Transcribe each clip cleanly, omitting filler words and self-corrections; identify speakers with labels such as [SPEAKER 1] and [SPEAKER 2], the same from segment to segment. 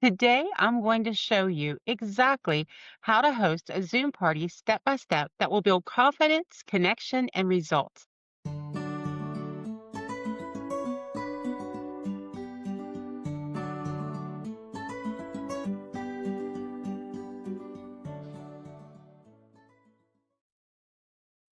[SPEAKER 1] Today, I'm going to show you exactly how to host a Zoom party step by step that will build confidence, connection, and results.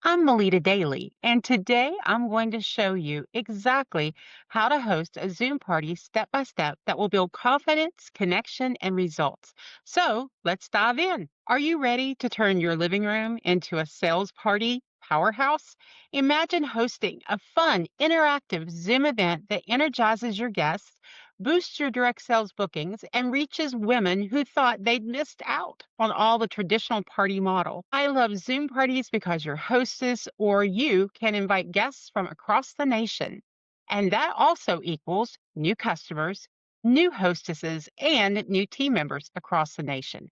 [SPEAKER 1] I'm Moleda Dailey, and today I'm going to show you exactly how to host a Zoom party step by step that will build confidence, connection, and results. So let's dive in. Are you ready to turn your living room into a sales party powerhouse? Imagine hosting a fun, interactive Zoom event that energizes your guests, boosts your direct sales bookings, and reaches women who thought they'd missed out on all the traditional party model. I love Zoom parties because your hostess or you can invite guests from across the nation. And that also equals new customers, new hostesses, and new team members across the nation.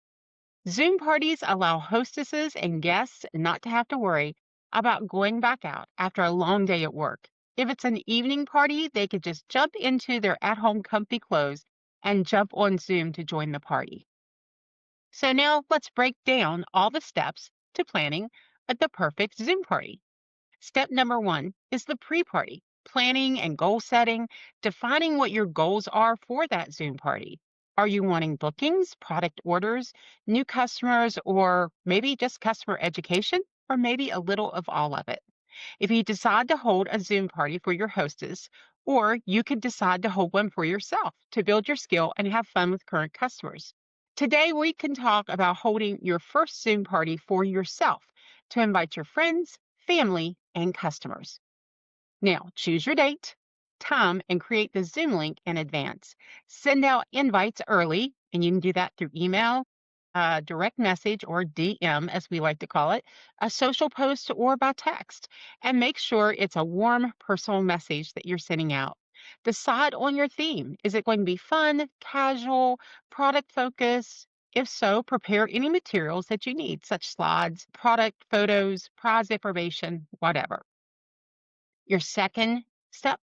[SPEAKER 1] Zoom parties allow hostesses and guests not to have to worry about going back out after a long day at work. If it's an evening party, they could just jump into their at home comfy clothes and jump on Zoom to join the party. So now let's break down all the steps to planning the perfect Zoom party. Step number one is the pre party planning and goal setting, defining what your goals are for that Zoom party. Are you wanting bookings, product orders, new customers, or maybe just customer education, or maybe a little of all of it? If you decide to hold a Zoom party for your hostess, or you could decide to hold one for yourself to build your skill and have fun with current customers. Today, we can talk about holding your first Zoom party for yourself to invite your friends, family, and customers. Now, choose your date, time, and create the Zoom link in advance. Send out invites early, and you can do that through email, direct message, or DM, as we like to call it, a social post, or by text. And make sure it's a warm, personal message that you're sending out. Decide on your theme. Is it going to be fun, casual, product focused? If so, prepare any materials that you need, such slides, product photos, prize information, whatever. Your second step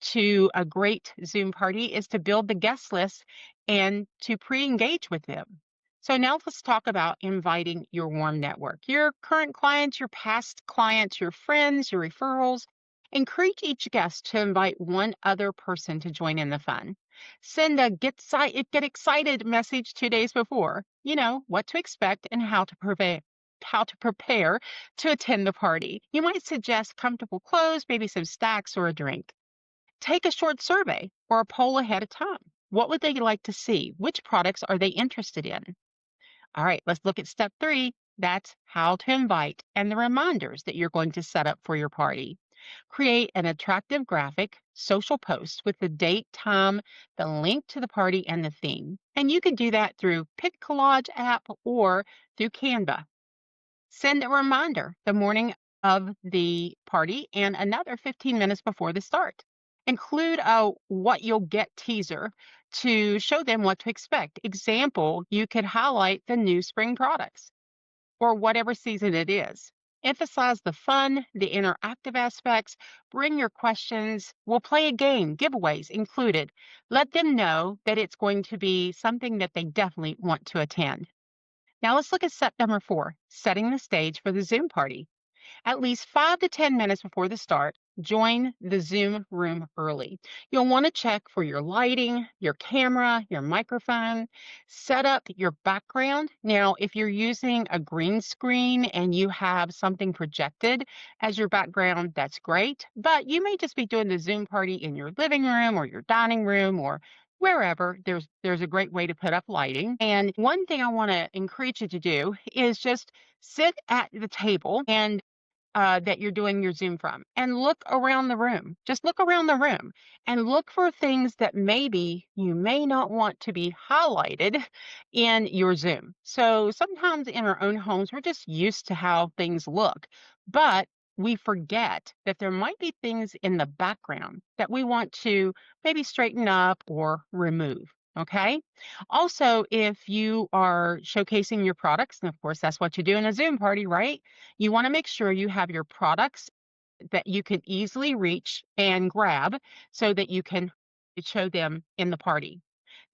[SPEAKER 1] to a great Zoom party is to build the guest list and to pre engage with them. So, now let's talk about inviting your warm network, your current clients, your past clients, your friends, your referrals. Encourage each guest to invite one other person to join in the fun. Send a get excited message 2 days before. You know what to expect and how to prepare to attend the party. You might suggest comfortable clothes, maybe some snacks or a drink. Take a short survey or a poll ahead of time. What would they like to see? Which products are they interested in? All right, let's look at step three. That's how to invite and the reminders that you're going to set up for your party. Create an attractive graphic, social post with the date, time, the link to the party, and the theme. And you can do that through Pic Collage app or through Canva. Send a reminder the morning of the party and another 15 minutes before the start. Include a what you'll get teaser to show them what to expect. Example, you could highlight the new spring products or whatever season it is. Emphasize the fun, the interactive aspects, bring your questions. We'll play a game, giveaways included. Let them know that it's going to be something that they definitely want to attend. Now let's look at step number four, setting the stage for the Zoom party. At least 5 to 10 minutes before the start, join the Zoom room early. You'll want to check for your lighting, your camera, your microphone, set up your background. Now, if you're using a green screen and you have something projected as your background, that's great. But you may just be doing the Zoom party in your living room or your dining room or wherever there's a great way to put up lighting. And one thing I want to encourage you to do is just sit at the table and that you're doing your Zoom from and look around the room. Just look around the room and look for things that maybe you may not want to be highlighted in your Zoom. So sometimes in our own homes, we're just used to how things look, but we forget that there might be things in the background that we want to maybe straighten up or remove. Okay. Also, if you are showcasing your products, and of course, that's what you do in a Zoom party, right? You want to make sure you have your products that you can easily reach and grab so that you can show them in the party.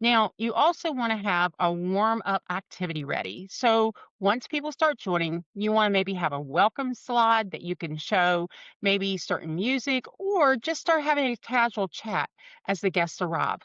[SPEAKER 1] Now, you also want to have a warm up activity ready. So, once people start joining, you want to maybe have a welcome slide that you can show, maybe certain music, or just start having a casual chat as the guests arrive.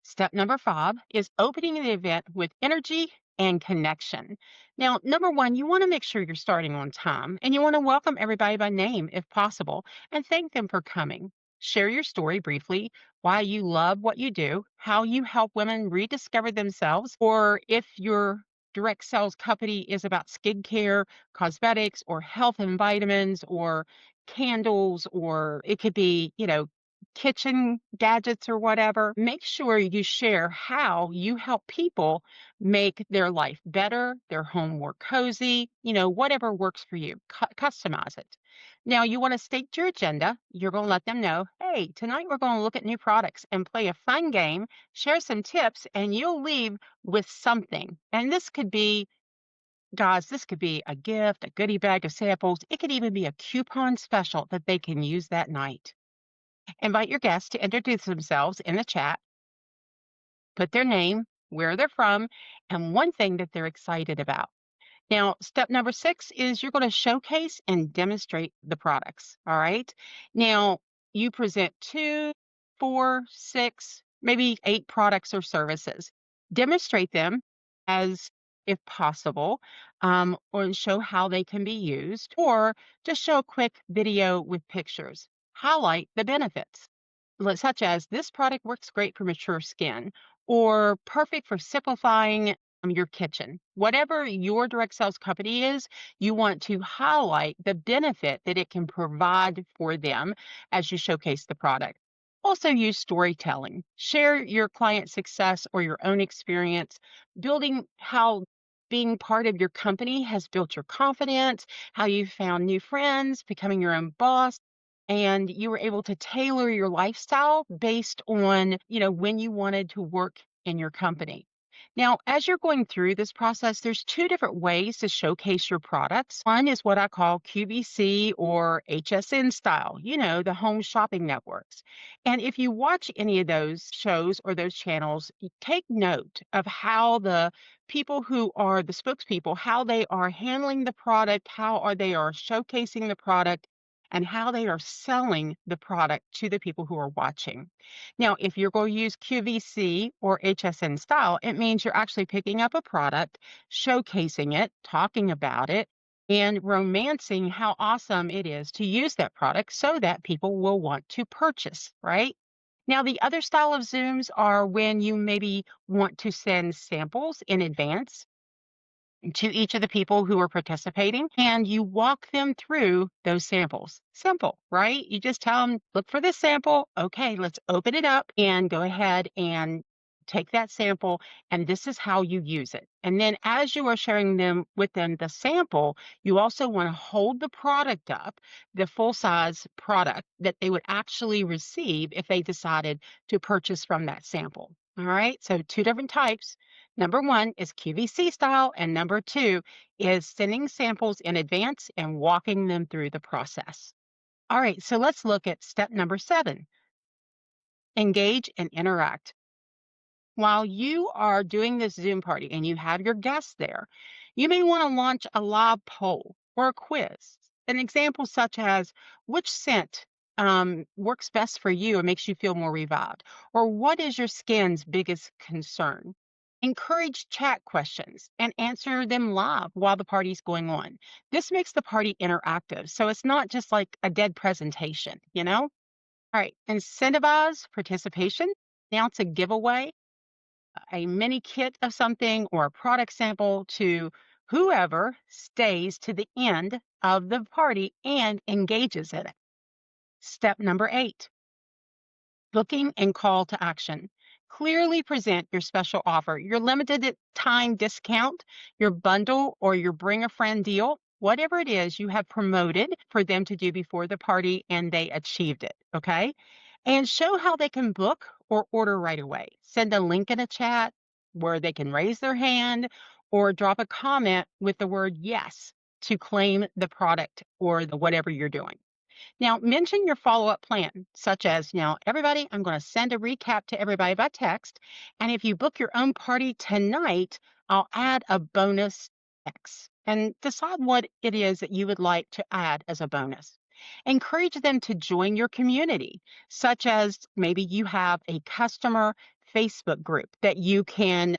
[SPEAKER 1] Step number 5 is opening the event with energy and connection. Now, number one, you want to make sure you're starting on time and you want to welcome everybody by name if possible and thank them for coming. Share your story briefly, why you love what you do, how you help women rediscover themselves, or if your direct sales company is about skincare, cosmetics, or health and vitamins, or candles, or it could be, kitchen gadgets or whatever, make sure you share how you help people make their life better, their home more cozy, whatever works for you. Customize it. Now, you want to state your agenda. You're going to let them know, hey, tonight we're going to look at new products and play a fun game, share some tips, and you'll leave with something. And this could be, guys, this could be a gift, a goodie bag of samples. It could even be a coupon special that they can use that night. Invite your guests to introduce themselves in the chat, put their name, where they're from, and one thing that they're excited about. Now, step number 6 is you're going to showcase and demonstrate the products. All right. Now, you present 2, 4, 6, maybe 8 products or services. Demonstrate them as if possible, or show how they can be used, or just show a quick video with pictures. Highlight the benefits such as this product works great for mature skin or perfect for simplifying your kitchen. Whatever your direct sales company is, you want to highlight the benefit that it can provide for them as you showcase the product. Also, use storytelling. Share your client success or your own experience, building how being part of your company has built your confidence, how you found new friends, becoming your own boss, and you were able to tailor your lifestyle based on, when you wanted to work in your company. Now, as you're going through this process, there's two different ways to showcase your products. One is what I call QVC or HSN style, the home shopping networks. And if you watch any of those shows or those channels, take note of how the people who are the spokespeople, how they are handling the product, how are they are showcasing the product, and how they are selling the product to the people who are watching. Now, if you're going to use QVC or HSN style, it means you're actually picking up a product, showcasing it, talking about it, and romancing how awesome it is to use that product so that people will want to purchase, right? Now, the other style of Zooms are when you maybe want to send samples in advance to each of the people who are participating and you walk them through those samples. Simple, right? You just tell them, look for this sample. Okay, let's open it up and go ahead and take that sample. And this is how you use it. And then as you are sharing them with them the sample, you also want to hold the product up, the full size product that they would actually receive if they decided to purchase from that sample. All right, so two different types. Number one is QVC style, and number two is sending samples in advance and walking them through the process. All right, so let's look at step number 7, engage and interact. While you are doing this Zoom party and you have your guests there, you may want to launch a live poll or a quiz. An example such as which scent works best for you and makes you feel more revived, or what is your skin's biggest concern? Encourage chat questions and answer them live while the party's going on. This makes the party interactive, so it's not just like a dead presentation, you know? All right, incentivize participation, announce a giveaway, a mini kit of something or a product sample to whoever stays to the end of the party and engages in it. Step number 8, booking and call to action. Clearly present your special offer, your limited time discount, your bundle, or your bring a friend deal. Whatever it is you have promoted for them to do before the party and they achieved it. Okay. And show how they can book or order right away. Send a link in a chat where they can raise their hand or drop a comment with the word yes to claim the product or the whatever you're doing. Now, mention your follow up plan, such as now, everybody, I'm going to send a recap to everybody by text. And if you book your own party tonight, I'll add a bonus X and decide what it is that you would like to add as a bonus. Encourage them to join your community, such as maybe you have a customer Facebook group that you can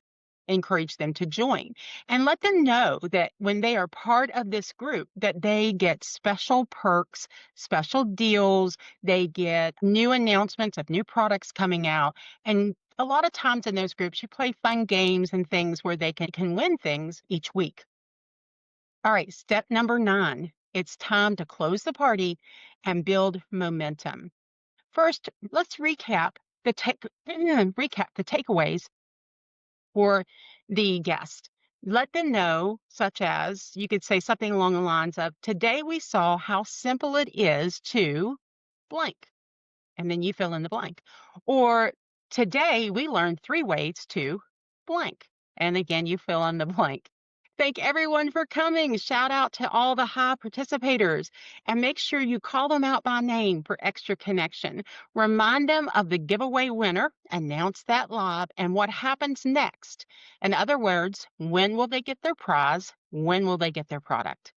[SPEAKER 1] encourage them to join and let them know that when they are part of this group that they get special perks, special deals, they get new announcements of new products coming out. And a lot of times in those groups, you play fun games and things where they can win things each week. All right, step number 9. It's time to close the party and build momentum. First, let's recap the takeaways for the guest. Let them know, such as you could say something along the lines of, "Today we saw how simple it is to blank," and then you fill in the blank. Or, "Today we learned 3 ways to blank," and again, you fill in the blank. Thank everyone for coming. Shout out to all the high participators and make sure you call them out by name for extra connection. Remind them of the giveaway winner, announce that live, and what happens next. In other words, when will they get their prize? When will they get their product?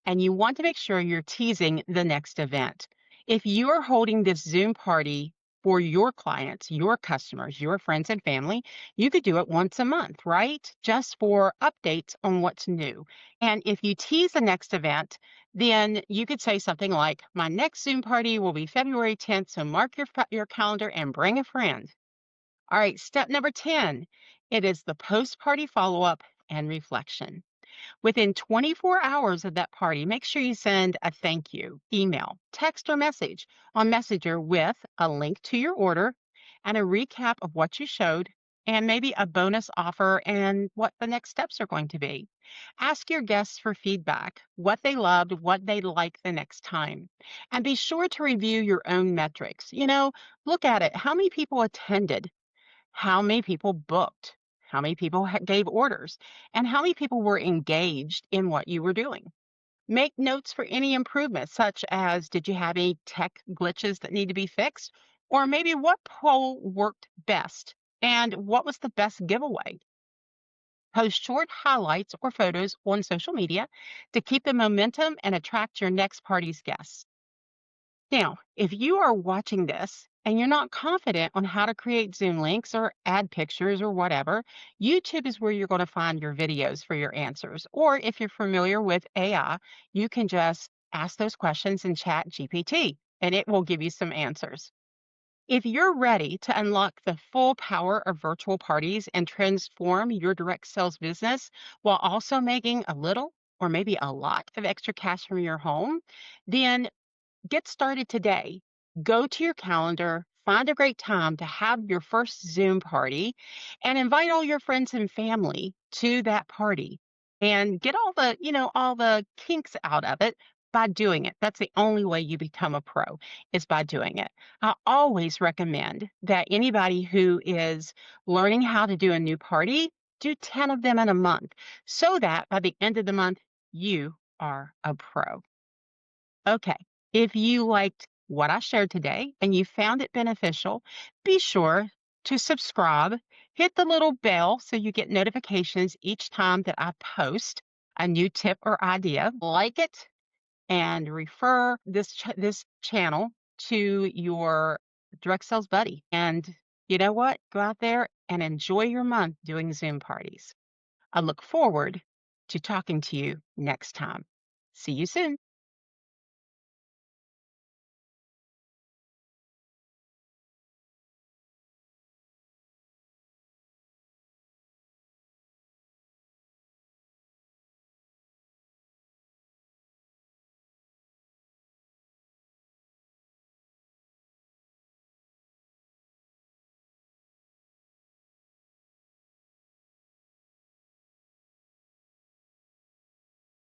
[SPEAKER 1] And you want to make sure you're teasing the next event. If you are holding this Zoom party for your clients, your customers, your friends and family, you could do it once a month, right? Just for updates on what's new. And if you tease the next event, then you could say something like, "My next Zoom party will be February 10th, so mark your calendar and bring a friend." All right, step number 10, it is the post party follow up and reflection. Within 24 hours of that party, make sure you send a thank you email, text, or message on Messenger with a link to your order and a recap of what you showed and maybe a bonus offer and what the next steps are going to be. Ask your guests for feedback, what they loved, what they'd like the next time. And be sure to review your own metrics. Look at it. How many people attended? How many people booked? How many people gave orders? And how many people were engaged in what you were doing? Make notes for any improvements, such as, did you have any tech glitches that need to be fixed? Or maybe what poll worked best? And what was the best giveaway? Post short highlights or photos on social media to keep the momentum and attract your next party's guests. Now, if you are watching this and you're not confident on how to create Zoom links or add pictures or whatever, YouTube is where you're going to find your videos for your answers. Or if you're familiar with AI, you can just ask those questions in Chat GPT and it will give you some answers. If you're ready to unlock the full power of virtual parties and transform your direct sales business while also making a little or maybe a lot of extra cash from your home, then get started today. Go to your calendar, find a great time to have your first Zoom party, and invite all your friends and family to that party and get all the kinks out of it by doing it. That's the only way you become a pro is by doing it. I always recommend that anybody who is learning how to do a new party do 10 of them in a month so that by the end of the month, you are a pro. Okay. If you liked what I shared today and you found it beneficial, be sure to subscribe, hit the little bell so you get notifications each time that I post a new tip or idea. Like it and refer this channel to your direct sales buddy. And you know what? Go out there and enjoy your month doing Zoom parties. I look forward to talking to you next time. See you soon.